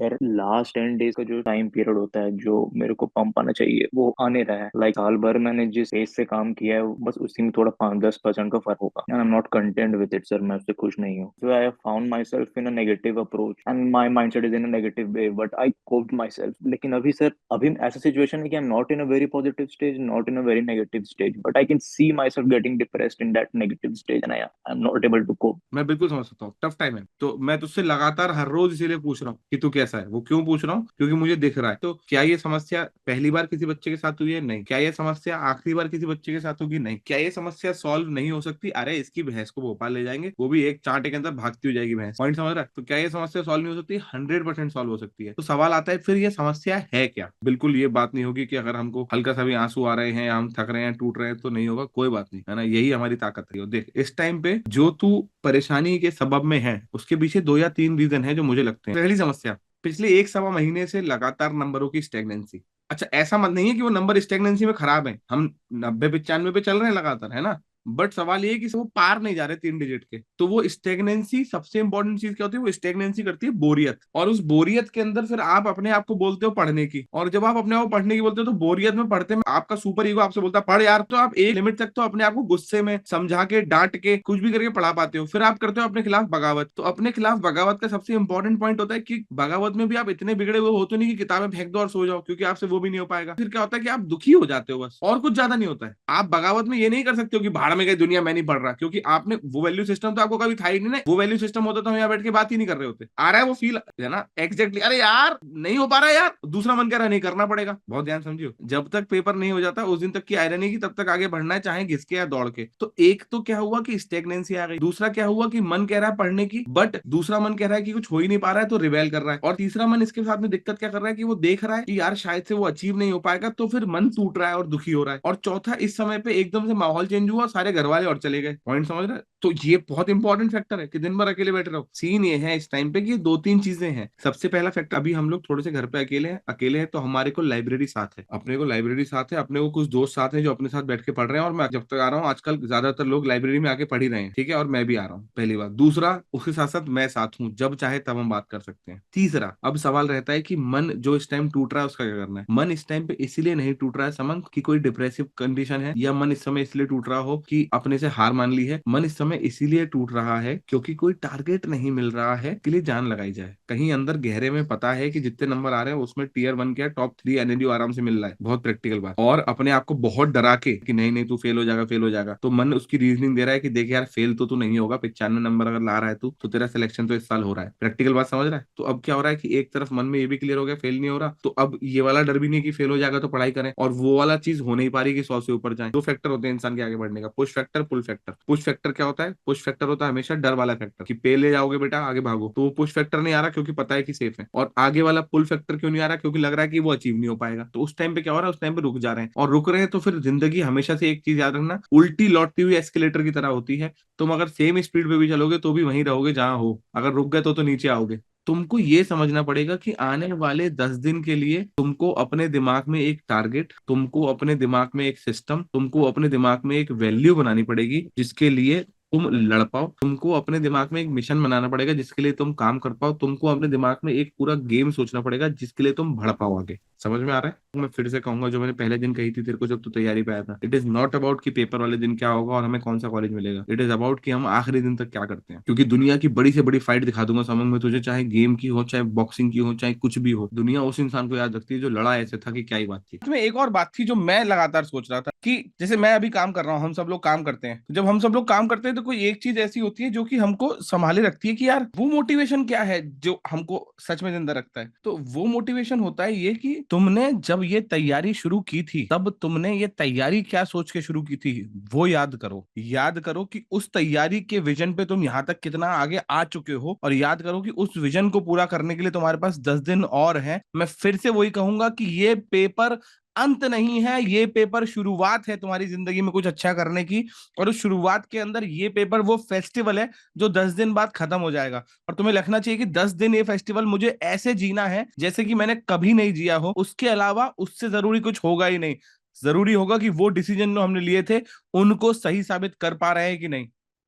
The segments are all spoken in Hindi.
सर लास्ट 10 डेज का जो टाइम पीरियड होता है, जो मेरे को पंप आना चाहिए, वो आने रहा है। लाइक साल भर मैंने जिस पेस से काम किया है, बस उसी में थोड़ा 5-10% का फर्क होगा, and I am not content with it sir. मैं उससे खुश नहीं हूँ। So I have found myself in a negative approach and my mind set is in a negative way, but I coped myself. लेकिन अभी सर, अभी ऐसा सिचुएशन है कि I am not in a very positive stage, not in a very negative stage, but I can see myself getting depressed in that negative stage and I am not able to cope. मैं बिल्कुल समझ सकता हूँ, टफ टाइम है। तो मैं तुझसे लगातार हर रोज इसीलिए पूछ रहा हूँ कि तू कैसा है। वो क्यों पूछ रहा हूँ? क्योंकि मुझे दिख रहा है। तो क्या ये समस्या पहली बार किसी बच्चे के साथ हुई है? नहीं। क्या ये समस्या आखिरी बार किसी बच्चे के साथ होगी? नहीं। क्या ये समस्या सॉल्व नहीं हो सकती? अरे इसकी भैंस को भोपाल ले जाएंगे, वो भी एक चांटे के अंदर भागती हो जाएगी भैंस। पॉइंट समझ रहा है? तो क्या ये समस्या सॉल्व नहीं हो सकती? 100% सॉल्व हो सकती है। तो सवाल आता है, फिर ये समस्या है क्या? बिल्कुल ये बात नहीं होगी कि अगर हमको हल्का सा भी आंसू आ रहे हैं या हम थक रहे हैं, टूट रहे हैं, तो नहीं होगा। कोई बात नहीं, है ना? यही हमारी ताकत है। देख, इस टाइम पे जो तू परेशानी के सबब में है, उसके पीछे 2 या 3 रीजन है जो मुझे लगते हैं। पहली समस्या, पिछले 1 सवा महीने से लगातार नंबरों की स्टेगनेंसी। अच्छा, ऐसा मत नहीं है कि वो नंबर स्टेगनेंसी में खराब है, हम 90-95 पे चल रहे हैं लगातार, है ना? बट सवाल ये है कि वो पार नहीं जा रहे 3 डिजिट के। तो वो स्टेगनेंसी, सबसे इंपॉर्टेंट चीज क्या होती है? वो स्टेगनेंसी करती है बोरियत। और उस बोरियत के अंदर फिर आप अपने आप को बोलते हो पढ़ने की, और जब आप अपने आप को पढ़ने की बोलते हो, तो बोरियत में पढ़ते में आपका सुपर ईगो आपसे बोलता है पढ़ यार। तो आप एक लिमिट तक तो अपने आप को गुस्से में समझा के, डांट के, कुछ भी करके पढ़ा पाते हो। फिर आप करते हो अपने खिलाफ बगावत। तो अपने खिलाफ बगावत का सबसे इंपॉर्टेंट पॉइंट होता है कि बगावत में भी आप इतने बिगड़े हुए होते नहीं कि किताबें फेंक दो और सो जाओ, क्योंकि आपसे वो भी नहीं हो पाएगा। फिर क्या होता है कि आप दुखी हो जाते हो, बस, और कुछ ज्यादा नहीं होता है। आप बगावत में ये नहीं कर सकते हो कि भाड़ में गई दुनिया, मैं नहीं पढ़ रहा, क्योंकि आपने वो वैल्यू सिस्टम तो आपको कभी था ही नहीं ना। वो वैल्यू सिस्टम होता तो हम यहाँ बैठ के बात ही नहीं कर रहे होते। आ रहा है वो फील, है ना? एग्जैक्टली। अरे यार नहीं हो पा रहा यार, दूसरा मन कह रहा नहीं, करना पड़ेगा। बहुत ध्यान समझियो, जब तक पेपर नहीं हो जाता उस दिन तक की आयरनी की, तब तक आगे बढ़ना है, चाहे घिसके या दौड़ के। तो एक तो क्या हुआ कि स्टेगनेंसी आ गई। दूसरा क्या हुआ कि मन कह रहा है पढ़ने की, बट दूसरा मन कह रहा है कि कुछ हो ही नहीं पा रहा है, तो रिवेल कर रहा है। और तीसरा मन इसके साथ में दिक्कत क्या कर रहा है कि वो देख रहा है कि यार शायद से वो अचीव नहीं हो पाएगा, तो फिर मन टूट रहा है और दुखी हो रहा है। और चौथा, इस समय पे एकदम से माहौल चेंज हुआ, सारे घर वाले और चले गए। पॉइंट समझ रहे हैं? तो ये बहुत इंपॉर्टेंट फैक्टर है कि दिन भर अकेले बैठे रहो। सीन ये है इस टाइम पे कि ये 2-3 चीजें हैं। सबसे पहला फैक्टर, अभी हम लोग थोड़े से घर पे अकेले हैं। अकेले हैं तो हमारे को लाइब्रेरी साथ है, अपने को लाइब्रेरी साथ है, अपने को कुछ दोस्त साथ हैं जो अपने साथ बैठ के पढ़ रहे हैं। और मैं जब तक आ रहा हूँ, आजकल ज्यादातर लोग लाइब्रेरी में आके पढ़ ही रहे हैं, ठीक है? और मैं भी आ रहा हूँ, पहली बात। दूसरा, उसके साथ साथ मैं साथ हूँ, जब चाहे तब हम बात कर सकते हैं। तीसरा, अब सवाल रहता है कि मन जो इस टाइम टूट रहा है उसका क्या करना है। मन इस टाइम पे इसीलिए नहीं टूट रहा है समन कि कोई डिप्रेसिव कंडीशन है, या मन इस समय इसलिए टूट रहा हो कि अपने से हार मान ली है। मन इस समय इसीलिए टूट रहा है क्योंकि कोई टारगेट नहीं मिल रहा है के लिए जान लगाई जाए। कहीं अंदर गहरे में पता है कि जितने नंबर आ रहे हैं उसमें टियर 1 के टॉप 3 एनएलयू आराम से मिल रहा है। बहुत प्रैक्टिकल बात। और अपने आप को बहुत डरा के कि नहीं नहीं तू फेल हो जाएगा, फेल हो जाएगा, तो मन उसकी रीजनिंग दे रहा है कि देख यार, फेल तो तू नहीं होगा, 95 नंबर अगर ला रहा है तू, तो तेरा सिलेक्शन तो इस साल हो रहा है। प्रैक्टिकल बात समझ रहा है? तो अब क्या हो रहा है कि एक तरफ मन में ये भी क्लियर हो गया फेल नहीं हो रहा, तो अब ये वाला डर भी नहीं कि फेल हो जाएगा तो पढ़ाई करें, और वो वाला चीज हो नहीं पा रही कि 100 से ऊपर जाए। दो फैक्टर होते हैं इंसान के आगे बढ़ने का, push factor, pull factor. Push factor क्या होता है? पुश फैक्टर होता है हमेशा डर वाला फैक्टर कि पे ले जाओगे बेटा, आगे भागो। तो वो पुश फैक्टर नहीं आ रहा क्योंकि पता है कि सेफ है। और आगे वाला पुल फैक्टर क्यों नहीं आ रहा? क्योंकि लग रहा है कि वो अचीव नहीं हो पाएगा। तो उस टाइम पे क्या हो रहा है? उस टाइम पे रुक जा रहे हैं। और रुक रहे हैं तो फिर जिंदगी हमेशा से एक चीज याद रखना, उल्टी लौटती हुई एस्केलेटर की तरह होती है। तुम अगर सेम स्पीड पे भी चलोगे तो भी वहीं रहोगे जहां हो। अगर रुक गए तो नीचे आओगे। तुमको ये समझना पड़ेगा कि आने वाले 10 दिन के लिए तुमको अपने दिमाग में एक टारगेट, तुमको अपने दिमाग में एक सिस्टम, तुमको अपने दिमाग में एक वैल्यू बनानी पड़ेगी जिसके लिए तुम लड़ पाओ। तुमको अपने दिमाग में एक मिशन बनाना पड़ेगा जिसके लिए तुम काम कर पाओ। तुमको अपने दिमाग में एक पूरा गेम सोचना पड़ेगा जिसके लिए तुम बढ़ पाओ आगे। समझ में आ रहा है? मैं फिर से कहूंगा जो मैंने पहले दिन कही थी तेरे को जब तू तैयारी पे आया था, इट इज नॉट अबाउट कि पेपर वाले दिन क्या होगा और हमें कौन सा कॉलेज मिलेगा। इट इज अबाउट कि हम आखिरी दिन तक क्या करते हैं। क्योंकि दुनिया की बड़ी से बड़ी फाइट दिखा दूंगा समझ में तुझे, चाहे गेम की हो, चाहे बॉक्सिंग की हो, चाहे कुछ भी हो। दुनिया उस इंसान को याद रखती है जो लड़ा ऐसे था कि क्या ही बात थी। इसमें एक और बात थी जो मैं लगातार सोच रहा था कि जैसे मैं अभी काम कर रहा हूँ, हम सब लोग काम करते हैं, तो जब हम सब लोग काम करते हैं तो कोई एक चीज ऐसी होती है जो कि हमको संभाले रखती है कि यार वो मोटिवेशन क्या है जो हमको सच में जिंदा रखता है। तो वो मोटिवेशन होता है ये कि तुमने जब ये तैयारी शुरू की थी तब तुमने ये तैयारी क्या सोच के शुरू की थी, वो याद करो। याद करो कि उस तैयारी के विजन पे तुम यहाँ तक कितना आगे आ चुके हो, और याद करो कि उस विजन को पूरा करने के लिए तुम्हारे पास 10 दिन और हैं। मैं फिर से वही कहूंगा कि ये पेपर अंत नहीं है, ये पेपर शुरुआत है तुम्हारी जिंदगी में कुछ अच्छा करने की। और उस शुरुआत के अंदर ये पेपर वो फेस्टिवल है जो 10 दिन बाद खत्म हो जाएगा। और तुम्हें लिखना चाहिए कि 10 दिन ये फेस्टिवल मुझे ऐसे जीना है जैसे कि मैंने कभी नहीं जिया हो। उसके अलावा उससे जरूरी कुछ होगा ही नहीं। जरूरी होगा कि वो डिसीजन जो हमने लिए थे उनको सही साबित कर पा रहे हैं कि नहीं।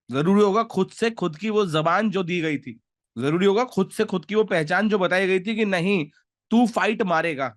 जरूरी होगा खुद से खुद की वो जबान जो दी गई थी जरूरी होगा खुद से खुद की वो पहचान जो बताई गई थी कि नहीं तू फाइट मारेगा,